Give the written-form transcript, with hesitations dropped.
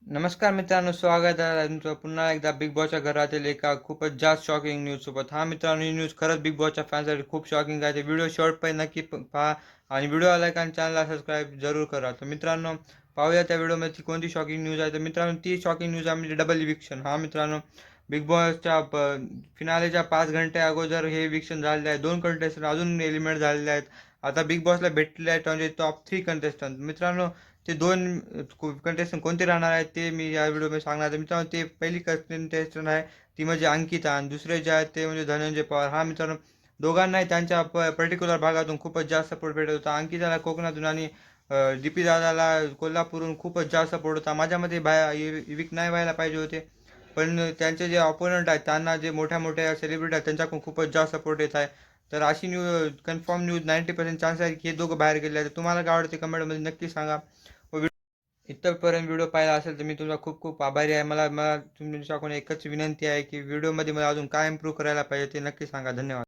नमस्कार मित्रांनो, स्वागत आहे तुमचं पुन्हा एकदा बिग बॉसच्या घरातील एका खूपच जास्त शॉकिंग न्यूज सोबत. हा मित्रांनो, ही न्यूज खरंच बिग बॉसच्या फॅन्ससाठी खूप शॉकिंग आहे. व्हिडिओ शेवटपर्यंत नक्की पहा आणि व्हिडिओ लाईक आणि चॅनलला सबस्क्राईब जरूर करा. तर मित्रांनो, पाहूया त्या व्हिडिओमध्ये कोणती शॉकिंग न्यूज आहे. तर मित्रांनो, ती शॉकिंग न्यूज आहे म्हणजे डबल इविक्शन. हा मित्रांनो, बिग बॉसच्या फिनालेच्या 5 घंटे अगोदर हे इविक्शन झालेले आहे. 2 कंटेस्टंट अजून एलिमिनेट झालेले आहेत. आता बिग बॉसला भेटलेले आहेत म्हणजे टॉप 3 कंटेस्टंट. मित्रांनो, ते 2 कंटेस्टंट कोणते राहणार आहेत ते मी या व्हिडिओमध्ये सांगणार आहे. मित्रांनो, ते पहिली कंटेस्टंट आहे ती म्हणजे अंकिता आणि दुसरे जे आहेत ते म्हणजे धनंजय पवार. हा मित्रांनो, दोघांनाही त्यांच्या पर्टिक्युलर भागातून खूपच जास्त सपोर्ट भेटत होता. अंकिताला कोकणातून आणि डी दादाला कोल्हापूरहून खूपच जास्त सपोर्ट होता. माझ्या मते इविक नाही व्हायला पाहिजे होते, पण त्यांचे जे ऑपोनंट आहेत त्यांना जे मोठ्या मोठ्या सेलिब्रिटी आहेत त्यांच्याकडून खूपच जास्त सपोर्ट येत आहे. तर अशी न्यूज कन्फर्म न्यूज 90% चान्स आहे की हे दोघं बाहेर गेले आहेत. तुम्हाला काय आवडते कमेंटमध्ये नक्की सांगा. इथपर्यंत व्हिडिओ पाहिला असेल तर मी तुमचा खूप खूप आभारी आहे. मला मला तुमच्याकडून एकच विनंती आहे की व्हिडिओमध्ये मला अजून काय इम्प्रूव्ह करायला पाहिजे ते नक्की सांगा. धन्यवाद.